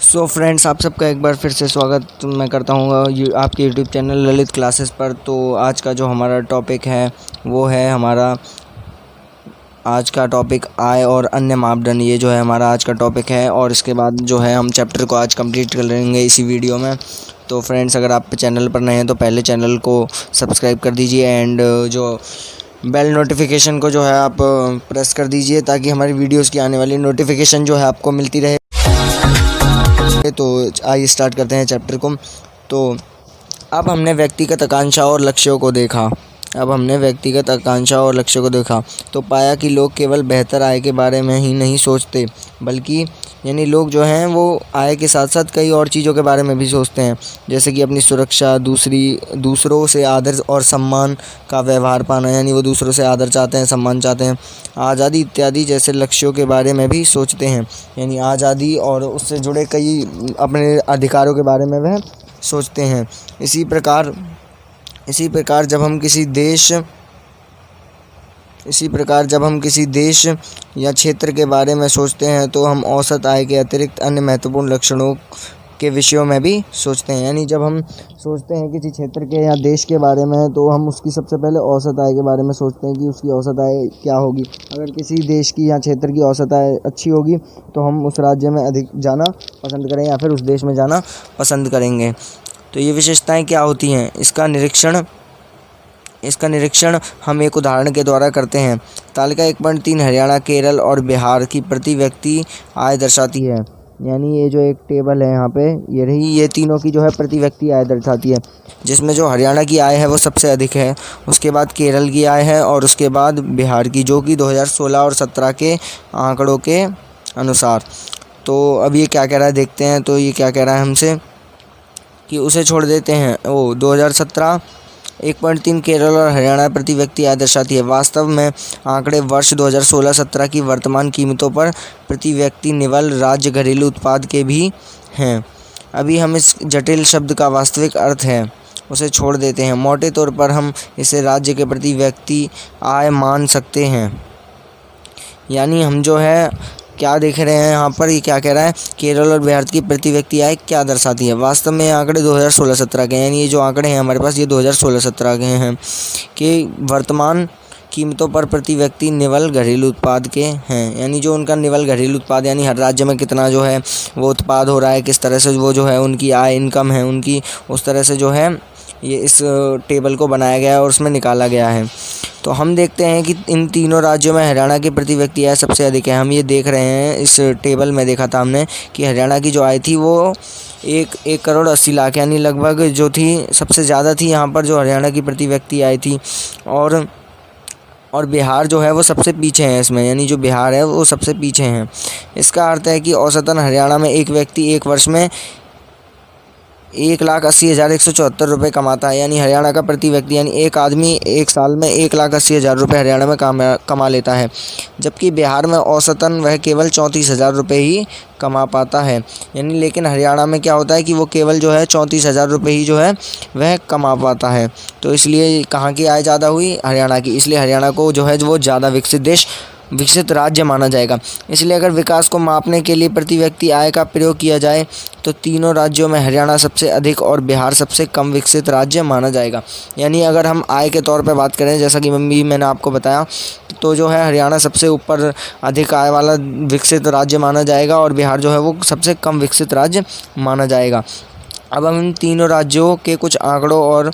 So friends, आप सबका एक बार फिर से स्वागत मैं करता हूँ आपके यूट्यूब चैनल ललित क्लासेस पर। तो आज का जो हमारा टॉपिक है वो है आज का टॉपिक आय और अन्य मापदंड। ये जो है हमारा आज का टॉपिक है और इसके बाद जो है हम चैप्टर को आज कंप्लीट कर लेंगे इसी वीडियो में। तो फ्रेंड्स, अगर आप चैनल पर नए हैं तो पहले चैनल को सब्सक्राइब कर दीजिए एंड जो बेल नोटिफिकेशन को जो है आप प्रेस कर दीजिए ताकि हमारी वीडियोस की आने वाली नोटिफिकेशन जो है आपको मिलती रहे। तो आइए स्टार्ट करते हैं चैप्टर को। तो अब हमने व्यक्तिगत आकांक्षा और लक्ष्यों को देखा तो पाया कि लोग केवल बेहतर आय के बारे में ही नहीं सोचते, बल्कि यानी लोग जो हैं वो आय के साथ साथ कई और चीज़ों के बारे में भी सोचते हैं, जैसे कि अपनी सुरक्षा, दूसरों से आदर और सम्मान का व्यवहार पाना, यानी वो दूसरों से आदर चाहते हैं, सम्मान चाहते हैं, आज़ादी इत्यादि जैसे लक्ष्यों के बारे में भी सोचते हैं। यानी आज़ादी और उससे जुड़े कई अपने अधिकारों के बारे में वह सोचते हैं। इसी प्रकार जब हम किसी देश या क्षेत्र के बारे में सोचते हैं तो हम औसत आय के अतिरिक्त अन्य महत्वपूर्ण लक्षणों के विषयों में भी सोचते हैं। यानी जब हम सोचते हैं किसी क्षेत्र के या देश के बारे में तो हम उसकी सबसे पहले औसत आय के बारे में सोचते हैं कि उसकी औसत आय क्या होगी। अगर किसी देश की या क्षेत्र की औसत आय अच्छी होगी तो हम उस राज्य में अधिक जाना पसंद करें या फिर उस देश में जाना पसंद करेंगे। तो ये विशेषताएं क्या होती हैं, इसका निरीक्षण हम एक उदाहरण के द्वारा करते हैं। तालिका 1.3 हरियाणा, केरल और बिहार की प्रति व्यक्ति आय दर्शाती है। यानी ये जो एक टेबल है यहाँ पे ये तीनों की जो है प्रति व्यक्ति आय दर्शाती है, जिसमें जो हरियाणा की आय है वो सबसे अधिक है, उसके बाद केरल की आय है और उसके बाद बिहार की, जो कि 2016 और 17 के आंकड़ों के अनुसार। तो अब ये क्या कह रहा है देखते हैं। तो ये क्या कह रहा है हमसे कि उसे छोड़ देते हैं। 2017 1.3 केरल और हरियाणा प्रति व्यक्ति आय दर्शाती है। वास्तव में आंकड़े वर्ष 2016-17 की वर्तमान कीमतों पर प्रति व्यक्ति निवल राज्य घरेलू उत्पाद के भी हैं। अभी हम इस जटिल शब्द का वास्तविक अर्थ है उसे छोड़ देते हैं। मोटे तौर पर हम इसे राज्य के प्रति व्यक्ति आय मान सकते हैं। यानी हम जो है क्या देख रहे हैं यहाँ पर, ये क्या कह रहा है, केरल और बिहार की प्रति व्यक्ति आय क्या दर्शाती है। वास्तव में आंकड़े 2016-17 के हैं, यानी ये जो आंकड़े हैं हमारे पास ये 2016-17 के हैं कि वर्तमान कीमतों पर प्रति व्यक्ति निवल घरेलू उत्पाद के हैं। यानी जो उनका निवल घरेलू उत्पाद, यानी हर राज्य में कितना जो है वो उत्पाद हो रहा है, किस तरह से वो जो है उनकी आय इनकम है उनकी, उस तरह से जो है ये इस टेबल को बनाया गया है और उसमें निकाला गया है। तो हम देखते हैं कि इन तीनों राज्यों में हरियाणा की प्रति व्यक्ति आय सबसे अधिक है। हम ये देख रहे हैं, इस टेबल में देखा था हमने कि हरियाणा की जो आय थी वो 1 करोड़ 80 लाख यानी लगभग जो थी सबसे ज़्यादा थी यहाँ पर जो हरियाणा की प्रति व्यक्ति आय थी। और बिहार जो है वो सबसे पीछे है इसमें, यानी जो बिहार है वो सबसे पीछे हैं। इसका अर्थ है कि औसतन हरियाणा में एक व्यक्ति एक वर्ष में 1,80,174 रुपये कमाता है। यानी हरियाणा का प्रति व्यक्ति, यानी एक आदमी एक साल में 1,80,000 रुपये हरियाणा में कमा लेता है, जबकि बिहार में औसतन वह केवल 34,000 रुपये ही कमा पाता है। यानी लेकिन हरियाणा में क्या होता है कि वो केवल जो है 34,000 रुपये ही जो है वह कमा पाता है। तो इसलिए कहाँ की आय ज़्यादा हुई, हरियाणा की, इसलिए हरियाणा को जो है वो ज़्यादा विकसित राज्य माना जाएगा। इसलिए अगर विकास को मापने के लिए प्रति व्यक्ति आय का प्रयोग किया जाए तो तीनों राज्यों में हरियाणा सबसे अधिक और बिहार सबसे कम विकसित राज्य माना जाएगा। यानी अगर हम आय के तौर पर बात करें, जैसा कि मैंने आपको बताया, तो जो है हरियाणा सबसे ऊपर अधिक आय वाला विकसित राज्य माना जाएगा और बिहार जो है वो सबसे कम विकसित राज्य माना जाएगा। अब हम इन तीनों राज्यों के कुछ आंकड़ों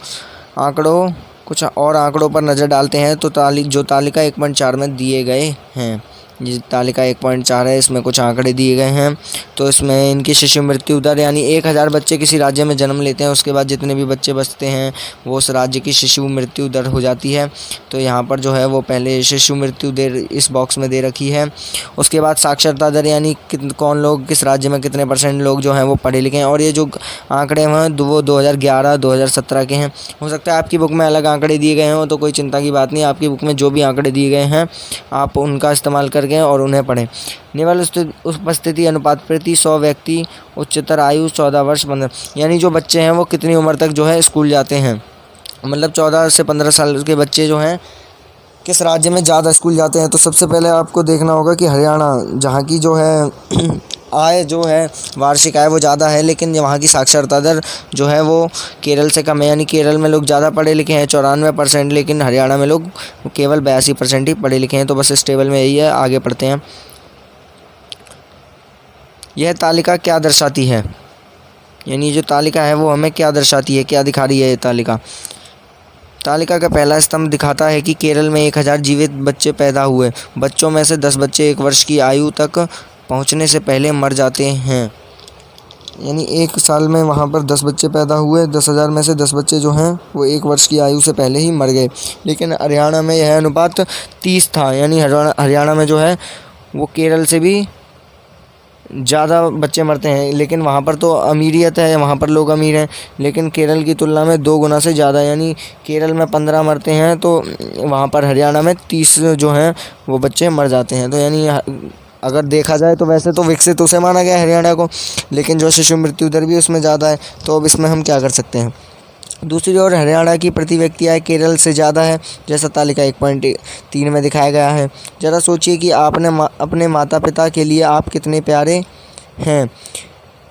पर नज़र डालते हैं। तो तालिका 1.4 में दिए गए हैं, ये तालिका 1.4 है, इसमें कुछ आंकड़े दिए गए हैं। तो इसमें इनकी शिशु मृत्यु दर, यानी 1000 बच्चे किसी राज्य में जन्म लेते हैं, उसके बाद जितने भी बच्चे बचते हैं वो उस राज्य की शिशु मृत्यु दर हो जाती है। तो यहाँ पर जो है वो पहले शिशु मृत्यु दर इस बॉक्स में दे रखी है। उसके बाद साक्षरता दर, यानी कौन लोग किस राज्य में कितने % लोग जो हैं वो पढ़े लिखे हैं। और ये जो आंकड़े हैं वो 2011-2017 के हैं। हो सकता है आपकी बुक में अलग आंकड़े दिए गए हों, तो कोई चिंता की बात नहीं, आपकी बुक में जो भी आंकड़े दिए गए हैं आप उनका इस्तेमाल करके और उन्हें पढ़ें। निवल उपस्थिति अनुपात प्रति 100 व्यक्ति, उच्चतर आयु 14 वर्ष 15, यानी जो बच्चे हैं वो कितनी उम्र तक जो है स्कूल जाते हैं, मतलब 14 से 15 साल के बच्चे जो हैं किस राज्य में ज़्यादा स्कूल जाते हैं। तो सबसे पहले आपको देखना होगा कि हरियाणा, जहाँ की जो है आय जो है वार्षिक आय वो ज़्यादा है, लेकिन वहाँ की साक्षरता दर जो है वो केरल से कम है। यानी केरल में लोग ज़्यादा पढ़े लिखे हैं 94%, लेकिन हरियाणा में लोग केवल 82% ही पढ़े लिखे हैं। तो बस इस टेबल में यही है, आगे पढ़ते हैं। यह तालिका क्या दर्शाती है, यानी जो तालिका है वो हमें क्या दर्शाती है, क्या दिखा रही है ये तालिका। तालिका का पहला स्तंभ दिखाता है कि केरल में 1000 जीवित बच्चे पैदा हुए। बच्चों में से 10 बच्चे 1 वर्ष की आयु तक पहुंचने से पहले मर जाते हैं। यानी 1 साल में वहाँ पर 10 बच्चे पैदा हुए, 10,000 में से 10 बच्चे जो हैं वो 1 वर्ष की आयु से पहले ही मर गए। लेकिन हरियाणा में यह अनुपात 30 था। यानी हरियाणा में जो है वो केरल से भी ज़्यादा बच्चे मरते हैं। लेकिन वहाँ पर तो अमीरियत है, वहाँ पर लोग अमीर हैं, लेकिन केरल की तुलना में 2 गुना से ज़्यादा। यानी केरल में 15 मरते हैं तो वहाँ पर हरियाणा में 30 जो हैं वो बच्चे मर जाते हैं। तो यानी अगर देखा जाए तो वैसे तो विकसित उसे माना गया हरियाणा को, लेकिन जो शिशु मृत्यु दर भी उसमें ज़्यादा है। तो अब इसमें हम क्या कर सकते हैं। दूसरी ओर हरियाणा की प्रति व्यक्ति आय केरल से ज़्यादा है, जैसा तालिका 1.3 में दिखाया गया है। ज़रा सोचिए कि आपने अपने माता पिता के लिए आप कितने प्यारे हैं।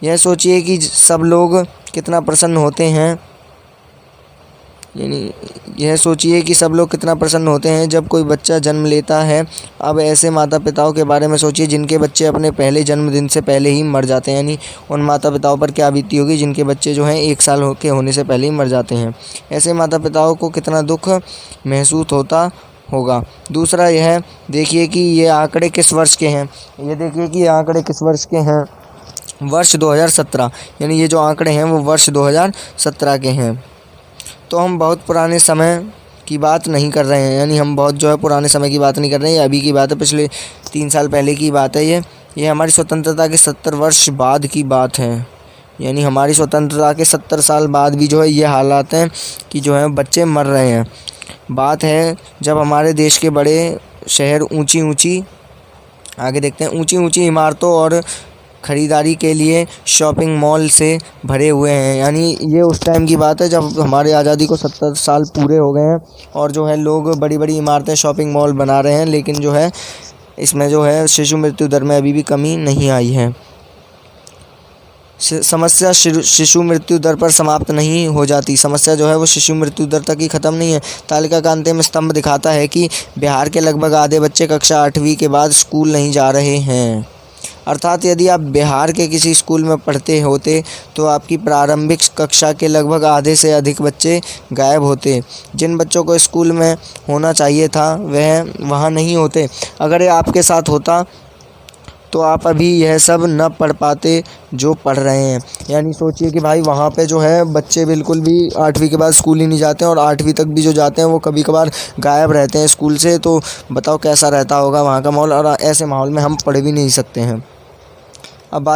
यह सोचिए कि सब लोग कितना प्रसन्न होते हैं, यानी यह सोचिए कि सब लोग कितना प्रसन्न होते हैं जब कोई बच्चा जन्म लेता है। अब ऐसे माता पिताओं के बारे में सोचिए जिनके बच्चे अपने पहले जन्मदिन से पहले ही मर जाते हैं। यानी उन माता पिताओं पर क्या बीती होगी जिनके बच्चे जो हैं 1 साल के होने से पहले ही मर जाते हैं। ऐसे माता पिताओं को कितना दुख महसूस होता होगा। दूसरा यह देखिए कि ये आंकड़े किस वर्ष के हैं। ये देखिए कि ये आंकड़े किस वर्ष के हैं, वर्ष 2017। यानी ये जो आंकड़े हैं वो वर्ष 2017 के हैं। तो हम बहुत पुराने समय की बात नहीं कर रहे हैं। यानी हम बहुत जो है पुराने समय की बात नहीं कर रहे हैं, ये अभी की बात है, पिछले 3 साल पहले की बात है। ये हमारी स्वतंत्रता के 70 वर्ष बाद की बात है। यानी हमारी स्वतंत्रता के 70 साल बाद भी जो है ये हालात हैं कि जो है बच्चे मर रहे हैं। बात है जब हमारे देश के बड़े शहर ऊंची आगे देखते हैं ऊंची इमारतों और ख़रीदारी के लिए शॉपिंग मॉल से भरे हुए हैं। यानी ये उस टाइम की बात है जब हमारे आज़ादी को 70 साल पूरे हो गए हैं और जो है लोग बड़ी बड़ी इमारतें शॉपिंग मॉल बना रहे हैं, लेकिन जो है इसमें जो है शिशु मृत्यु दर में अभी भी कमी नहीं आई है। समस्या शिशु मृत्यु दर पर समाप्त नहीं हो जाती। समस्या जो है वो शिशु मृत्यु दर तक ही ख़त्म नहीं है। तालिका का अंतिम स्तंभ दिखाता है कि बिहार के लगभग आधे बच्चे कक्षा 8वीं के बाद स्कूल नहीं जा रहे हैं। अर्थात यदि आप बिहार के किसी स्कूल में पढ़ते होते तो आपकी प्रारंभिक कक्षा के लगभग आधे से अधिक बच्चे गायब होते। जिन बच्चों को स्कूल में होना चाहिए था वह वहाँ नहीं होते। अगर ये आपके साथ होता तो आप अभी यह सब न पढ़ पाते जो पढ़ रहे हैं। यानी सोचिए कि भाई वहाँ पे जो है बच्चे बिल्कुल भी 8वीं के बाद स्कूल ही नहीं जाते हैं और 8वीं तक भी जो जाते हैं वो कभी कभार गायब रहते हैं स्कूल से। तो बताओ कैसा रहता होगा वहाँ का माहौल। और ऐसे माहौल में हम पढ़ भी नहीं सकते हैं। अब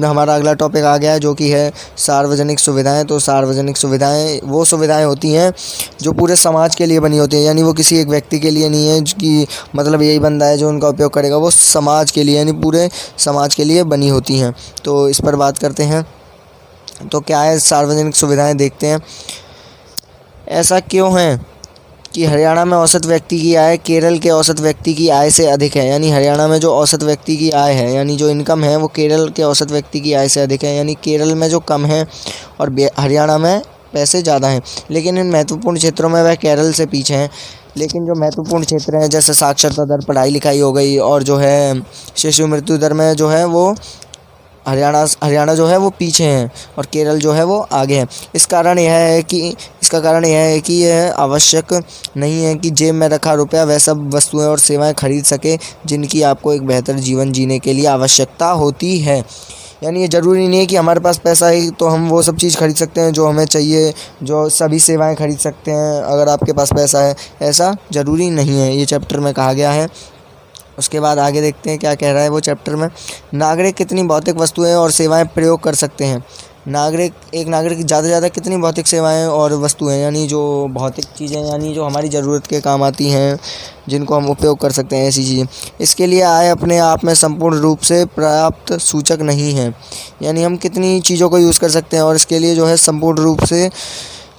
हमारा अगला टॉपिक आ गया है जो कि है सार्वजनिक सुविधाएं। तो सार्वजनिक सुविधाएं वो सुविधाएं होती हैं जो पूरे समाज के लिए बनी होती हैं। यानी वो किसी एक व्यक्ति के लिए नहीं है कि मतलब यही बंदा है जो उनका उपयोग करेगा, वो समाज के लिए यानी पूरे समाज के लिए बनी होती हैं। तो इस पर बात करते हैं। तो क्या है सार्वजनिक सुविधाएँ, देखते हैं। ऐसा क्यों है कि हरियाणा में औसत व्यक्ति की आय केरल के औसत व्यक्ति की आय से अधिक है। यानी हरियाणा में जो औसत व्यक्ति की आय है, यानी जो इनकम है वो केरल के औसत व्यक्ति की आय से अधिक है। यानी केरल में जो कम है और हरियाणा में पैसे ज़्यादा हैं, लेकिन इन महत्वपूर्ण क्षेत्रों में वह केरल से पीछे हैं। लेकिन जो महत्वपूर्ण क्षेत्र हैं जैसे साक्षरता दर, पढ़ाई लिखाई हो गई और जो है शिशु मृत्यु दर में जो है वो हरियाणा जो है वो पीछे है और केरल जो है वो आगे है। इसका कारण यह है कि यह आवश्यक नहीं है कि जेब में रखा रुपया वह सब वस्तुएं और सेवाएं खरीद सके जिनकी आपको एक बेहतर जीवन जीने के लिए आवश्यकता होती है। यानी ये ज़रूरी नहीं है कि हमारे पास पैसा है तो हम वो सब चीज़ खरीद सकते हैं जो हमें चाहिए, जो सभी सेवाएं खरीद सकते हैं अगर आपके पास पैसा है। ऐसा ज़रूरी नहीं है, ये चैप्टर में कहा गया है। उसके बाद आगे देखते हैं क्या कह रहा है वो चैप्टर में। नागरिक कितनी भौतिक वस्तुएं और सेवाएं प्रयोग कर सकते हैं। एक नागरिक ज़्यादा से ज़्यादा कितनी भौतिक सेवाएं और वस्तुएं, यानी जो भौतिक चीज़ें यानी जो हमारी ज़रूरत के काम आती हैं जिनको हम उपयोग कर सकते हैं, ऐसी चीज़ें। इसके लिए आय अपने आप में संपूर्ण रूप से पर्याप्त सूचक नहीं है। यानी हम कितनी चीज़ों को यूज़ कर सकते हैं और इसके लिए जो है संपूर्ण रूप से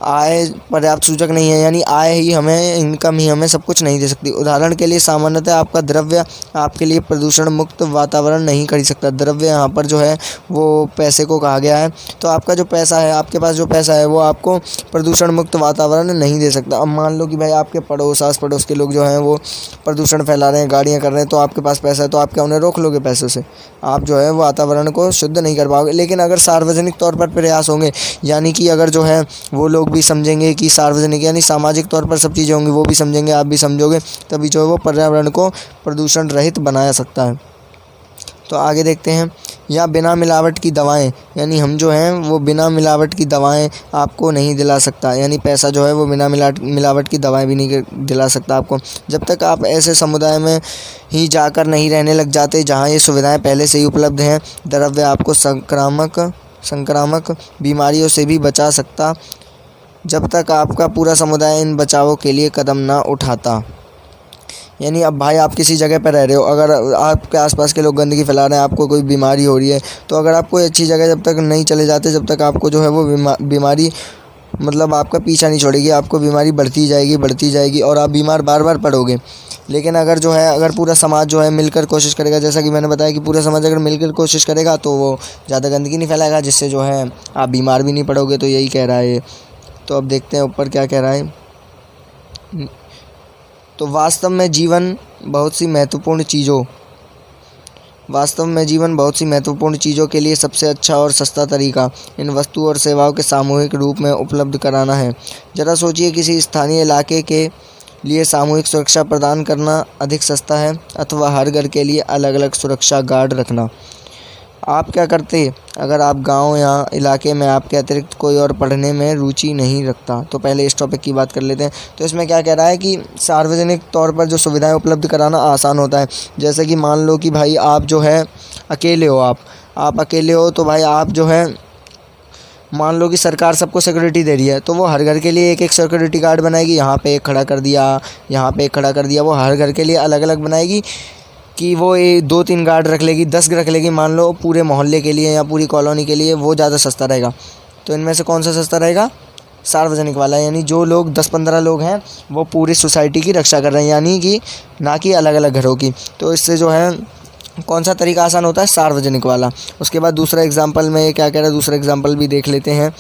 आय पर्याप्त सूचक नहीं है, यानी आय ही हमें, इनकम ही हमें सब कुछ नहीं दे सकती। उदाहरण के लिए सामान्यतः आपका द्रव्य आपके लिए प्रदूषण मुक्त वातावरण नहीं खरीद सकता। द्रव्य यहाँ पर जो है वो पैसे को कहा गया है। तो आपका जो पैसा है, आपके पास जो पैसा है वो आपको प्रदूषण मुक्त वातावरण नहीं दे सकता। अब मान लो कि भाई आपके आस पड़ोस के लोग जो हैं वो प्रदूषण फैला रहे हैं, गाड़ियाँ कर रहे हैं, तो आपके पास पैसा है तो आप क्या उन्हें रोक लोगे? पैसों से आप जो है वातावरण को शुद्ध नहीं कर पाओगे। लेकिन अगर सार्वजनिक तौर पर प्रयास होंगे, यानी कि अगर जो है वो लोग भी समझेंगे कि सार्वजनिक यानी सामाजिक तौर पर सब चीज़ें होंगी, वो भी समझेंगे, आप भी समझोगे, तभी जो है वो पर्यावरण को प्रदूषण रहित बनाया सकता है। तो आगे देखते हैं। या बिना मिलावट की दवाएं, यानी हम जो हैं वो बिना मिलावट की दवाएं आपको नहीं दिला सकता, यानी पैसा जो है वो बिना मिलावट की दवाएं भी नहीं दिला सकता आपको। जब तक आप ऐसे समुदाय में ही जाकर नहीं रहने लग जाते जहां ये सुविधाएं पहले से ही उपलब्ध हैं। द्रव्य आपको संक्रामक बीमारियों से भी बचा सकता, जब तक आपका पूरा समुदाय इन बचावों के लिए कदम ना उठाता। यानी अब भाई आप किसी जगह पर रह रहे हो, अगर आपके आसपास के लोग गंदगी फैला रहे हैं, आपको कोई बीमारी हो रही है, तो अगर आप कोई अच्छी जगह जब तक नहीं चले जाते, जब तक आपको जो है वो बीमारी मतलब आपका पीछा नहीं छोड़ेगी, आपको बीमारी बढ़ती जाएगी और आप बीमार बार बार पड़ोगे। लेकिन अगर पूरा समाज जो है मिलकर कोशिश करेगा, जैसा कि मैंने बताया कि पूरा समाज अगर मिलकर कोशिश करेगा तो वो ज़्यादा गंदगी नहीं फैलाएगा, जिससे जो है आप बीमार भी नहीं पड़ोगे। तो यही कह रहा है। तो अब देखते हैं ऊपर क्या कह रहा है। तो वास्तव में जीवन बहुत सी महत्वपूर्ण चीज़ों के लिए सबसे अच्छा और सस्ता तरीका इन वस्तु और सेवाओं के सामूहिक रूप में उपलब्ध कराना है। ज़रा सोचिए, किसी स्थानीय इलाके के लिए सामूहिक सुरक्षा प्रदान करना अधिक सस्ता है अथवा हर घर के लिए अलग अलग सुरक्षा गार्ड रखना। आप क्या करते अगर आप गांव या इलाके में आपके अतिरिक्त कोई और पढ़ने में रुचि नहीं रखता? तो पहले इस टॉपिक की बात कर लेते हैं। तो इसमें क्या कह रहा है कि सार्वजनिक तौर पर जो सुविधाएं उपलब्ध कराना आसान होता है। जैसे कि मान लो कि भाई आप जो है अकेले हो, आप अकेले हो, तो भाई आप जो है मान लो कि सरकार सबको सिक्योरिटी दे रही है, तो वो हर घर के लिए एक एक सिक्योरिटी गार्ड बनाएगी। यहाँ पे एक खड़ा कर दिया, यहाँ पे एक खड़ा कर दिया, वो हर घर के लिए अलग अलग बनाएगी कि वो 2-3 गार्ड रख लेगी, 10 रख लेगी, मान लो पूरे मोहल्ले के लिए या पूरी कॉलोनी के लिए। वो ज़्यादा सस्ता रहेगा। तो इनमें से कौन सा सस्ता रहेगा? सार्वजनिक वाला, यानी जो लोग 10-15 लोग हैं वो पूरी सोसाइटी की रक्षा कर रहे हैं, यानी कि ना कि अलग अलग घरों की। तो इससे जो है कौन सा तरीका आसान होता है? सार्वजनिक वाला। उसके बाद दूसरा एग्जाम्पल में ये क्या कह रहा है, दूसरा एग्जाम्पल भी देख लेते हैं।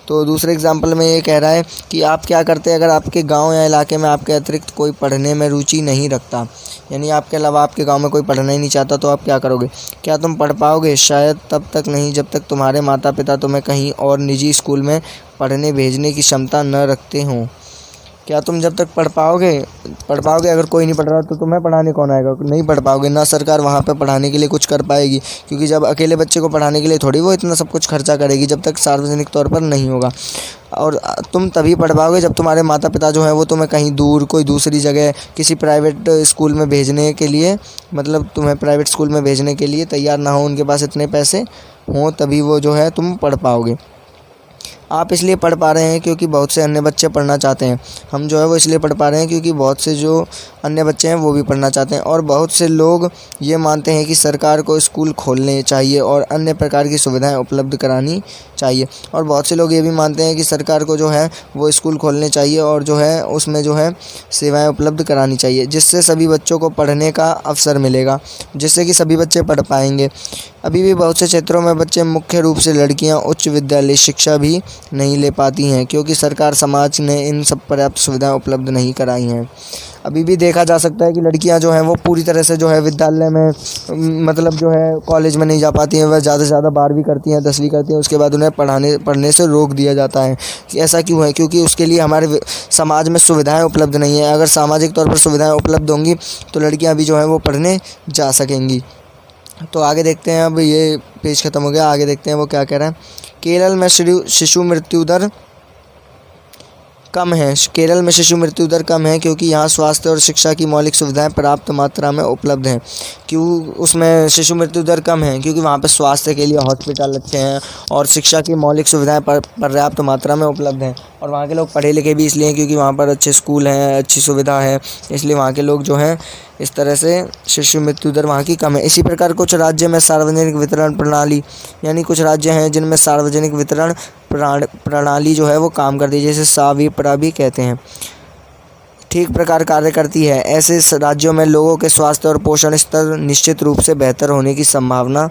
तो दूसरे एग्जाम्पल में ये कह रहा है कि आप क्या करते हैं अगर आपके गांव या इलाके में आपके अतिरिक्त कोई पढ़ने में रुचि नहीं रखता, यानी आपके अलावा आपके गांव में कोई पढ़ना ही नहीं चाहता, तो आप क्या करोगे? क्या तुम पढ़ पाओगे? शायद तब तक नहीं जब तक तुम्हारे माता पिता तुम्हें कहीं और निजी स्कूल में पढ़ने भेजने की क्षमता न रखते हों। क्या तुम जब तक पढ़ पाओगे? अगर कोई नहीं पढ़ रहा तो तुम्हें पढ़ाने कौन आएगा? नहीं पढ़ पाओगे ना। सरकार वहाँ पे पढ़ाने के लिए कुछ कर पाएगी, क्योंकि जब अकेले बच्चे को पढ़ाने के लिए थोड़ी वो इतना सब कुछ खर्चा करेगी, जब तक सार्वजनिक तौर पर नहीं होगा। और तुम तभी पढ़ पाओगे जब तुम्हारे माता पिता जो है वो तुम्हें कहीं दूर कोई दूसरी जगह किसी प्राइवेट स्कूल में भेजने के लिए, मतलब तुम्हें प्राइवेट स्कूल में भेजने के लिए तैयार ना हो, उनके पास इतने पैसे हों, तभी वो जो है तुम पढ़ पाओगे। आप इसलिए पढ़ पा रहे हैं क्योंकि बहुत से अन्य बच्चे पढ़ना चाहते हैं। हम जो है वो इसलिए पढ़ पा रहे हैं क्योंकि बहुत से जो अन्य बच्चे हैं वो भी पढ़ना चाहते हैं। और बहुत से लोग ये मानते हैं कि सरकार को स्कूल खोलने चाहिए और अन्य प्रकार की सुविधाएं उपलब्ध करानी चाहिए। और बहुत से लोग ये भी मानते हैं कि सरकार को जो है वो स्कूल खोलने चाहिए और जो है उसमें जो है सेवाएं उपलब्ध करानी चाहिए, जिससे सभी बच्चों को पढ़ने का अवसर मिलेगा, जिससे कि सभी बच्चे पढ़ पाएंगे। अभी भी बहुत से क्षेत्रों में बच्चे, मुख्य रूप से लड़कियां, उच्च विद्यालय शिक्षा भी नहीं ले पाती हैं क्योंकि सरकार समाज ने इन सब पर्याप्त सुविधाएं उपलब्ध नहीं कराई हैं। अभी भी देखा जा सकता है कि लड़कियां जो हैं वो पूरी तरह से जो है विद्यालय में, मतलब जो है कॉलेज में नहीं जा पाती हैं। वह ज़्यादा से ज़्यादा 12वीं करती हैं, 10वीं करती हैं, उसके बाद उन्हें पढ़ने से रोक दिया जाता है। ऐसा क्यों है? क्योंकि उसके लिए हमारे समाज में सुविधाएँ उपलब्ध नहीं हैं। अगर सामाजिक तौर पर सुविधाएँ उपलब्ध होंगी तो लड़कियाँ भी जो हैं वो पढ़ने जा सकेंगी। तो आगे देखते हैं। अब ये पेज ख़त्म हो गया, आगे देखते हैं वो क्या कह रहा है। केरल में शिशु मृत्यु दर कम है। केरल में शिशु मृत्यु दर कम है क्योंकि यहाँ स्वास्थ्य और शिक्षा की मौलिक सुविधाएं पर्याप्त मात्रा में उपलब्ध हैं। क्यों उसमें शिशु मृत्यु दर कम है? क्योंकि वहाँ पे स्वास्थ्य के लिए हॉस्पिटल अच्छे हैं और शिक्षा की मौलिक सुविधाएं पर्याप्त मात्रा में उपलब्ध हैं। और वहाँ के लोग पढ़े लिखे भी इसलिए हैं क्योंकि वहाँ पर अच्छे स्कूल हैं, अच्छी सुविधा है, इसलिए वहाँ के लोग जो हैं इस तरह से शिशु मृत्यु दर वहाँ की कम है। इसी प्रकार कुछ राज्य में सार्वजनिक वितरण प्रणाली, यानी कुछ राज्य हैं जिनमें सार्वजनिक वितरण प्रणाली जो है वो काम करती है, जैसे साविप्रा भी कहते हैं, ठीक प्रकार कार्य करती है। ऐसे राज्यों में लोगों के स्वास्थ्य और पोषण स्तर निश्चित रूप से बेहतर होने की संभावना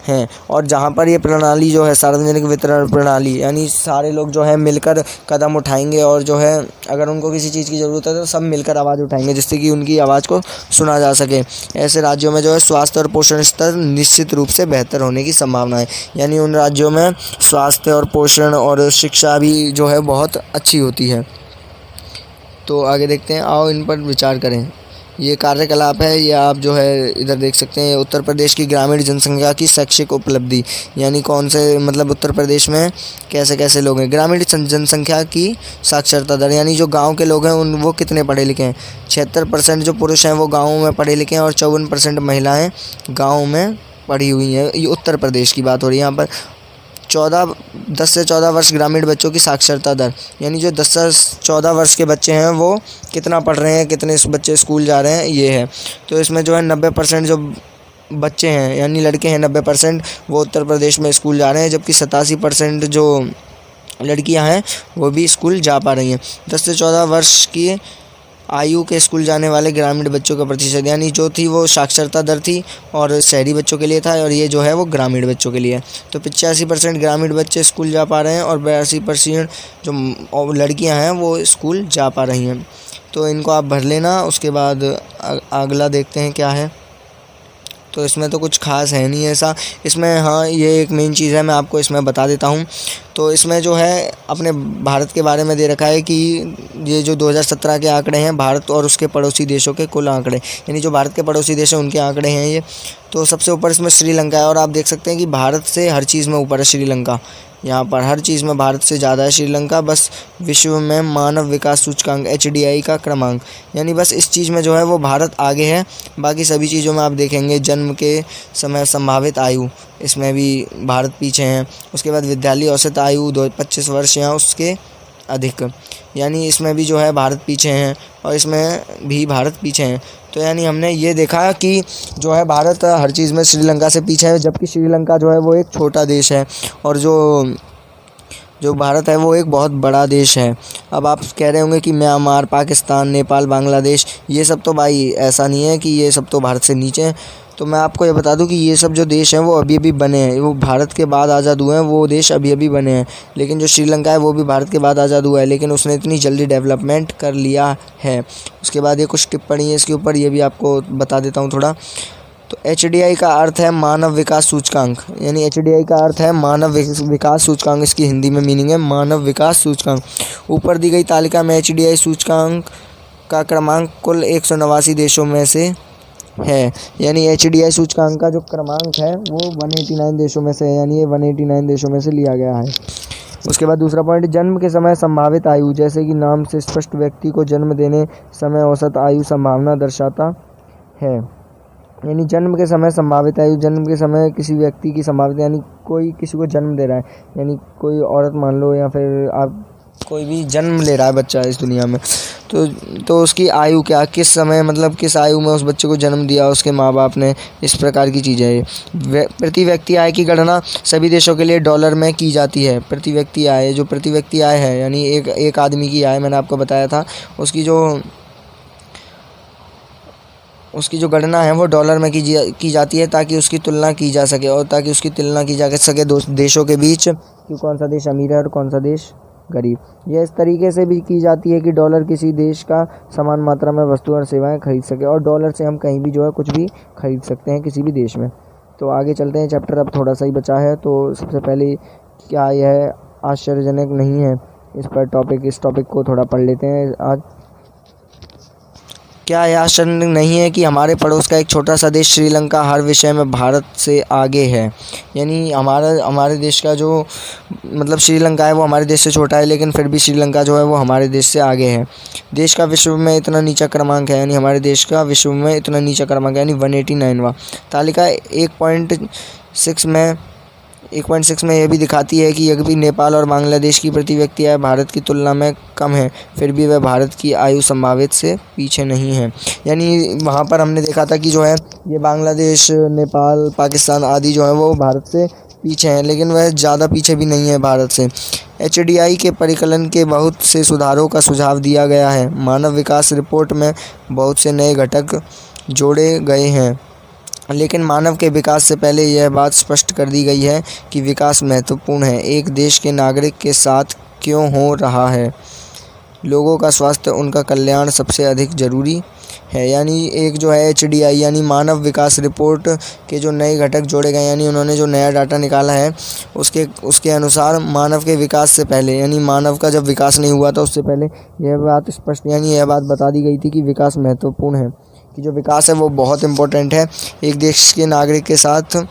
है। और जहाँ पर ये प्रणाली जो है सार्वजनिक वितरण प्रणाली, यानी सारे लोग जो है मिलकर कदम उठाएंगे और जो है अगर उनको किसी चीज़ की ज़रूरत है तो सब मिलकर आवाज़ उठाएंगे जिससे कि उनकी आवाज़ को सुना जा सके। ऐसे राज्यों में जो है स्वास्थ्य और पोषण स्तर निश्चित रूप से बेहतर होने की संभावना है, यानी उन राज्यों में स्वास्थ्य और पोषण और शिक्षा भी जो है बहुत अच्छी होती है। तो आगे देखते हैं, आओ इन पर विचार करें। ये कार्यकलाप है, ये आप जो है इधर देख सकते हैं। उत्तर प्रदेश की ग्रामीण जनसंख्या की शैक्षिक उपलब्धि, यानी कौन से मतलब उत्तर प्रदेश में कैसे कैसे लोग हैं। ग्रामीण जनसंख्या की साक्षरता दर, यानी जो गांव के लोग हैं वो कितने पढ़े लिखे हैं। 76% जो पुरुष हैं वो गाँवों में पढ़े लिखे हैं और 54% महिलाएँ गाँव में पढ़ी हुई हैं। ये उत्तर प्रदेश की बात हो रही है यहाँ पर। 10 से 14 वर्ष ग्रामीण बच्चों की साक्षरता दर, यानी जो 10 से 14 वर्ष के बच्चे हैं वो कितना पढ़ रहे हैं, कितने बच्चे स्कूल जा रहे हैं, ये है। तो इसमें जो है 90% जो बच्चे हैं यानी लड़के हैं 90% वो उत्तर प्रदेश में स्कूल जा रहे हैं, जबकि 87% जो लड़कियां हैं वो भी स्कूल जा पा रही हैं। 10 से 14 वर्ष की आयु के स्कूल जाने वाले ग्रामीण बच्चों का प्रतिशत, यानी जो थी वो साक्षरता दर थी और शहरी बच्चों के लिए था, और ये जो है वो ग्रामीण बच्चों के लिए है। तो 85% ग्रामीण बच्चे स्कूल जा पा रहे हैं और 82% जो लड़कियां हैं वो स्कूल जा पा रही हैं। तो इनको आप भर लेना। उसके बाद अगला देखते हैं क्या है। तो इसमें तो कुछ खास है नहीं ऐसा। इसमें हाँ ये एक मेन चीज़ है, मैं आपको इसमें बता देता हूँ। तो इसमें जो है अपने भारत के बारे में दे रखा है कि ये जो 2017 के आंकड़े हैं भारत और उसके पड़ोसी देशों के कुल आंकड़े, यानी जो भारत के पड़ोसी देश हैं उनके आंकड़े हैं ये। तो सबसे ऊपर इसमें श्रीलंका है और आप देख सकते हैं कि भारत से हर चीज़ में ऊपर है श्रीलंका। यहाँ पर हर चीज़ में भारत से ज़्यादा है श्रीलंका। बस विश्व में मानव विकास सूचकांक HDI का क्रमांक, यानी बस इस चीज़ में जो है वो भारत आगे है। बाकी सभी चीज़ों में आप देखेंगे जन्म के समय संभावित आयु, इसमें भी भारत पीछे हैं। उसके बाद विद्यालय औसत आयु 25 वर्ष या उसके अधिक, यानी इसमें भी जो है भारत पीछे हैं और इसमें भी भारत पीछे हैं। तो यानी हमने ये देखा कि जो है भारत हर चीज़ में श्रीलंका से पीछे है, जबकि श्रीलंका जो है वो एक छोटा देश है और जो भारत है वो एक बहुत बड़ा देश है। अब आप कह रहे होंगे कि म्यांमार, पाकिस्तान, नेपाल, बांग्लादेश ये सब तो भाई ऐसा नहीं है कि ये सब तो भारत से नीचे हैं। तो मैं आपको ये बता दूं कि ये सब जो देश हैं वो अभी अभी बने हैं, वो भारत के बाद आज़ाद हुए हैं, वो देश अभी अभी बने हैं। लेकिन जो श्रीलंका है वो भी भारत के बाद आज़ाद हुआ है, लेकिन उसने इतनी जल्दी डेवलपमेंट कर लिया है। उसके बाद ये कुछ टिप्पणी है इसके ऊपर, ये भी आपको बता देता हूँ थोड़ा। तो HDI का अर्थ है मानव विकास सूचकांक, यानी HDI का अर्थ है मानव विकास सूचकांक। इसकी हिंदी में मीनिंग है मानव विकास सूचकांक। ऊपर दी गई तालिका में HDI सूचकांक का क्रमांक कुल 189 देशों में से है, यानी HDI सूचकांक का जो क्रमांक है वो 189 देशों में से है, यानी ये 189 देशों में से लिया गया है। उसके बाद दूसरा पॉइंट, जन्म के समय संभावित आयु, जैसे कि नाम से स्पष्ट व्यक्ति को जन्म देने समय औसत आयु संभावना दर्शाता है। यानी जन्म के समय संभावित आयु, जन्म के समय किसी व्यक्ति की संभावित, यानी कोई किसी को जन्म दे रहा है, यानी कोई औरत मान लो या फिर आप कोई भी जन्म ले रहा है बच्चा इस दुनिया में, तो उसकी आयु क्या, किस समय मतलब किस आयु में उस बच्चे को जन्म दिया उसके माँ बाप ने, इस प्रकार की चीज़ें है। प्रति व्यक्ति आय की गणना सभी देशों के लिए डॉलर में की जाती है। प्रति व्यक्ति आय, जो प्रति व्यक्ति आय है यानी एक आदमी की आय, मैंने आपको बताया था, उसकी जो गणना है वो डॉलर में की जाती है ताकि उसकी तुलना की जा सके और ताकि उसकी तुलना की जा सके देशों के बीच कि कौन सा देश अमीर है और कौन सा देश गरीब। यह इस तरीके से भी की जाती है कि डॉलर किसी देश का समान मात्रा में वस्तु और सेवाएं खरीद सके, और डॉलर से हम कहीं भी जो है कुछ भी खरीद सकते हैं किसी भी देश में। तो आगे चलते हैं, चैप्टर अब थोड़ा सा ही बचा है। तो सबसे पहले क्या यह आश्चर्यजनक नहीं है, इस टॉपिक को थोड़ा पढ़ लेते हैं आज। क्या यह आश्चर्य नहीं है कि हमारे पड़ोस का एक छोटा सा देश श्रीलंका हर विषय में भारत से आगे है। यानी हमारे देश का जो मतलब श्रीलंका है वो हमारे देश से छोटा है, लेकिन फिर भी श्रीलंका जो है वो हमारे देश से आगे है। देश का विश्व में इतना नीचा क्रमांक है, यानी हमारे देश का विश्व में इतना नीचा क्रमांक है, यानी 189वां। तालिका 1.6 में 1.6 में यह भी दिखाती है कि यद्यपि नेपाल और बांग्लादेश की प्रति व्यक्ति आय भारत की तुलना में कम है, फिर भी वह भारत की आयु संभावित से पीछे नहीं है। यानी वहाँ पर हमने देखा था कि जो है ये बांग्लादेश, नेपाल, पाकिस्तान आदि जो है वो भारत से पीछे हैं, लेकिन वह ज़्यादा पीछे भी नहीं है भारत से। HDI के परिकलन के बहुत से सुधारों का सुझाव दिया गया है। मानव विकास रिपोर्ट में बहुत से नए घटक जोड़े गए हैं, लेकिन मानव के विकास से पहले यह बात स्पष्ट कर दी गई है कि विकास महत्वपूर्ण है। एक देश के नागरिक के साथ क्यों हो रहा है? लोगों का स्वास्थ्य, उनका कल्याण सबसे अधिक ज़रूरी है। यानी एक जो है HDI यानी मानव विकास रिपोर्ट के जो नए घटक जोड़े गए, यानी उन्होंने जो नया डाटा निकाला है उसके अनुसार मानव के विकास से पहले, यानी मानव का जब विकास नहीं हुआ था उससे पहले यह बात स्पष्ट, यानी यह बात बता दी गई थी कि विकास महत्वपूर्ण है, कि जो विकास है वो बहुत इम्पोर्टेंट है। एक देश के नागरिक के साथ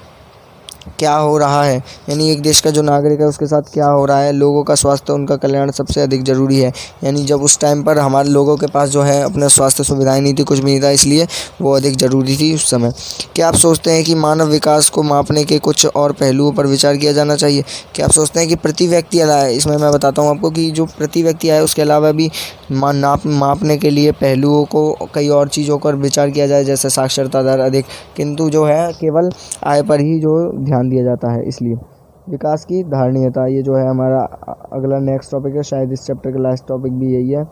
क्या हो रहा है, यानी एक देश का जो नागरिक है उसके साथ क्या हो रहा है। लोगों का स्वास्थ्य, उनका कल्याण सबसे अधिक ज़रूरी है। यानी जब उस टाइम पर हमारे लोगों के पास जो है अपना स्वास्थ्य सुविधाएं नहीं थी, कुछ भी नहीं था, इसलिए वो अधिक ज़रूरी थी उस समय। क्या आप सोचते हैं कि मानव विकास को मापने के कुछ और पहलुओं पर विचार किया जाना चाहिए? क्या आप सोचते हैं कि प्रति व्यक्ति आय, इसमें मैं बताता हूँ आपको कि जो प्रति व्यक्ति आय उसके अलावा भी मापने के लिए पहलुओं को, कई और चीज़ों पर विचार किया जाए, जैसे साक्षरता दर अधिक, किंतु जो है केवल आय पर ही जो ध्यान दिया जाता है। इसलिए विकास की धारणीयता, ये जो है हमारा अगला नेक्स्ट टॉपिक है, शायद इस चैप्टर का लास्ट टॉपिक भी यही है।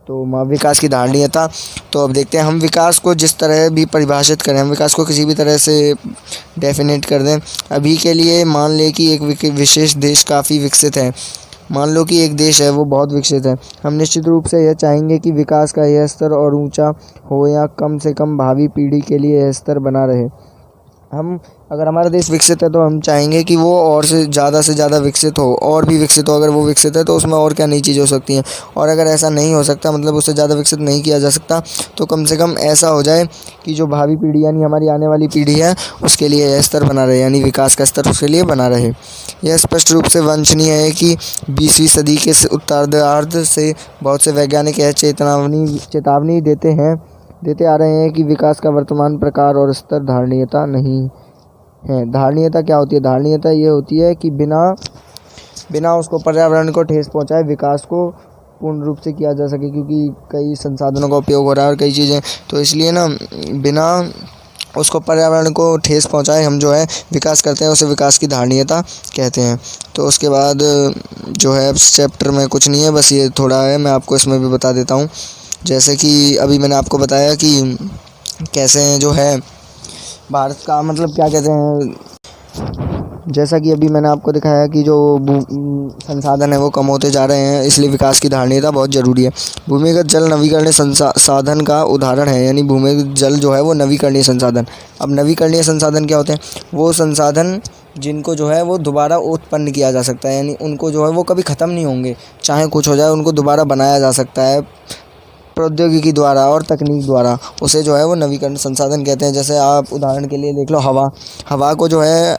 तो विकास की धारणीयता, तो अब देखते हैं हम विकास को जिस तरह भी परिभाषित करें, हम विकास को किसी भी तरह से डेफिनेट कर दें। अभी के लिए मान लें कि एक विशेष देश काफ़ी विकसित है, मान लो कि एक देश है वो बहुत विकसित है। हम निश्चित रूप से यह चाहेंगे कि विकास का यह स्तर और ऊंचा हो, या कम से कम भावी पीढ़ी के लिए यह स्तर बना रहे। हम अगर हमारा देश विकसित है तो हम चाहेंगे कि वो और से ज़्यादा विकसित हो, और भी विकसित हो। अगर वो विकसित है तो उसमें और क्या नई चीज़ें हो सकती हैं, और अगर ऐसा नहीं हो सकता, मतलब उससे ज़्यादा विकसित नहीं किया जा सकता, तो कम से कम ऐसा हो जाए कि जो भावी पीढ़ी यानी हमारी आने वाली पीढ़ी है उसके लिए यह स्तर बना रहे, यानी विकास का स्तर उसके लिए बना रहे। यह स्पष्ट रूप से वांछनीय है कि 20वीं सदी के उत्तरार्ध से बहुत से वैज्ञानिक यह चेतावनी देते आ रहे हैं कि विकास का वर्तमान प्रकार और स्तर धारणीयता नहीं है। धारणीयता क्या होती है? धारणीयता ये होती है कि बिना उसको पर्यावरण को ठेस पहुंचाए विकास को पूर्ण रूप से किया जा सके, क्योंकि कई संसाधनों का उपयोग हो रहा है और कई चीज़ें, तो इसलिए ना बिना उसको पर्यावरण को ठेस पहुंचाए हम जो है विकास करते हैं, उसे विकास की धारणीयता कहते हैं। तो उसके बाद जो है चैप्टर में कुछ नहीं है, बस ये थोड़ा है, मैं आपको इसमें भी बता देता हूँ। जैसे कि अभी मैंने आपको बताया कि कैसे जो है भारत का, मतलब क्या कहते हैं, जैसा कि अभी मैंने आपको दिखाया कि जो संसाधन है वो कम होते जा रहे हैं, इसलिए विकास की धारणीयता बहुत ज़रूरी है। भूमिगत जल नवीकरणीय संसाधन का उदाहरण है, यानी भूमिगत जल जो है वो नवीकरणीय संसाधन। अब नवीकरणीय संसाधन क्या होते हैं? वो संसाधन जिनको जो है वो दोबारा उत्पन्न किया जा सकता है, यानी उनको जो है वो कभी ख़त्म नहीं होंगे, चाहे कुछ हो जाए, उनको दोबारा बनाया जा सकता है प्रौद्योगिकी द्वारा और तकनीक द्वारा, उसे जो है वो नवीकरण संसाधन कहते हैं। जैसे आप उदाहरण के लिए देख लो हवा को जो है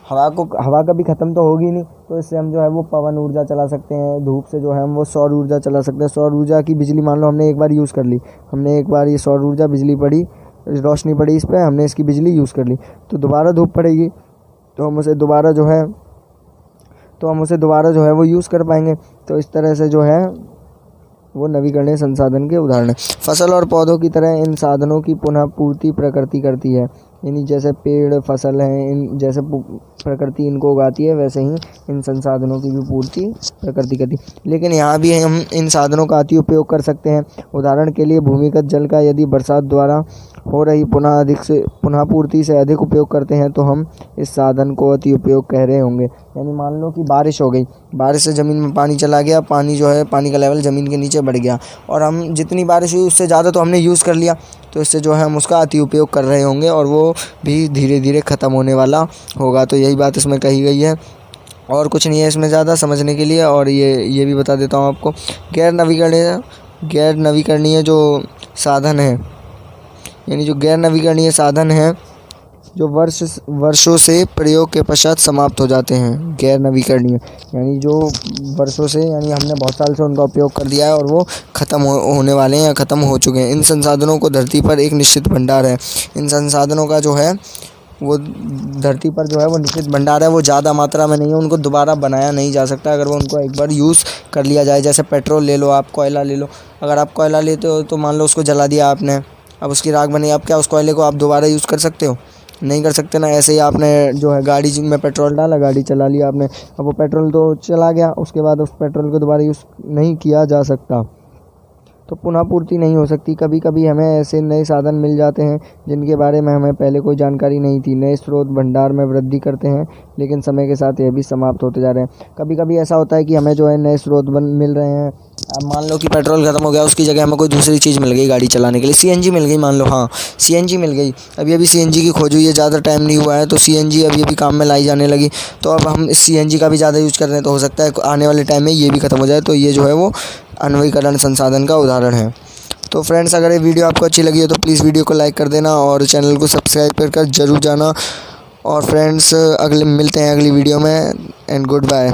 हवा कभी ख़त्म तो होगी नहीं, तो इससे हम जो है वो पवन ऊर्जा चला सकते हैं। धूप से जो है हम वो सौर ऊर्जा चला सकते हैं। सौर ऊर्जा की बिजली मान लो हमने एक बार यूज़ कर ली, हमने एक बार ये सौर ऊर्जा बिजली पड़ी, रोशनी पड़ी इस पर, हमने इसकी बिजली यूज़ कर ली, तो दोबारा धूप पड़ेगी, तो हम उसे दोबारा जो है वो यूज़ कर पाएंगे। तो इस तरह से जो है वो नवीकरणीय संसाधन के उदाहरण है। फसल और पौधों की तरह इन साधनों की पुनः पूर्ति प्रकृति करती है, यानी जैसे पेड़ फसल हैं, इन जैसे प्रकृति इनको उगाती है, वैसे ही इन संसाधनों की भी पूर्ति प्रकृति करती है। लेकिन यहाँ भी हम इन साधनों का अति उपयोग कर सकते हैं। उदाहरण के लिए भूमिगत जल का यदि बरसात द्वारा हो रही पुनः पूर्ति से अधिक उपयोग करते हैं तो हम इस साधन को अति उपयोग कह रहे होंगे। यानी मान लो कि बारिश हो गई, बारिश से ज़मीन में पानी चला गया, पानी जो है पानी का लेवल ज़मीन के नीचे बढ़ गया, और हम जितनी बारिश हुई उससे ज़्यादा तो हमने यूज़ कर लिया, तो इससे जो है हम उसका अति उपयोग कर रहे होंगे और वो भी धीरे धीरे ख़त्म होने वाला होगा। तो यही बात इसमें कही गई है, और कुछ नहीं है इसमें ज़्यादा समझने के लिए। और ये भी बता देता हूँ आपको, गैर नवीकरणीय जो साधन है, यानी जो गैर नवीकरणीय साधन हैं जो वर्षों से प्रयोग के पश्चात समाप्त हो जाते हैं। गैर नवीकरणीय यानी जो वर्षों से, यानी हमने बहुत साल से उनका उपयोग कर दिया है और वो ख़त्म होने वाले हैं या ख़त्म हो चुके हैं। इन संसाधनों को धरती पर एक निश्चित भंडार है। इन संसाधनों का जो है वो धरती पर जो है वो निश्चित भंडार है, वो ज़्यादा मात्रा में नहीं है, उनको दोबारा बनाया नहीं जा सकता अगर वो उनको एक बार यूज़ कर लिया जाए। जैसे पेट्रोल ले लो आप, कोयला ले लो, अगर आप कोयला लेते हो तो मान लो उसको जला दिया आपने, अब उसकी राख बनी, अब क्या उस कोयले को आप दोबारा यूज़ कर सकते हो? नहीं कर सकते ना। ऐसे ही आपने जो है गाड़ी में पेट्रोल डाला, गाड़ी चला लिया आपने, अब वो पेट्रोल तो चला गया, उसके बाद उस पेट्रोल को दोबारा यूज़ नहीं किया जा सकता, तो पुनः पूर्ति नहीं हो सकती। कभी कभी हमें ऐसे नए साधन मिल जाते हैं जिनके बारे में हमें पहले कोई जानकारी नहीं थी। नए स्रोत भंडार में वृद्धि करते हैं, लेकिन समय के साथ यह भी समाप्त होते जा रहे हैं। कभी कभी ऐसा होता है कि हमें जो है नए स्रोत मिल रहे हैं। अब मान लो कि पेट्रोल ख़त्म हो गया, उसकी जगह हमें कोई दूसरी चीज़ मिल गई गाड़ी चलाने के लिए, सीएनजी मिल गई, मान लो, हाँ सीएनजी मिल गई। अभी सीएनजी की खोज हुई है, ज़्यादा टाइम नहीं हुआ है, तो सीएनजी अभी काम में लाई जाने लगी। तो अब हम इस सीएनजी का भी ज़्यादा यूज़ कर रहे हैं, तो हो सकता है आने वाले टाइम में ये भी ख़त्म हो जाए। तो ये जो है वो नवीकरण संसाधन का उदाहरण है। तो फ्रेंड्स, अगर ये वीडियो आपको अच्छी लगी हो तो प्लीज़ वीडियो को लाइक कर देना और चैनल को सब्सक्राइब कर ज़रूर जाना। और फ्रेंड्स, मिलते हैं अगली वीडियो में, एंड गुड बाय।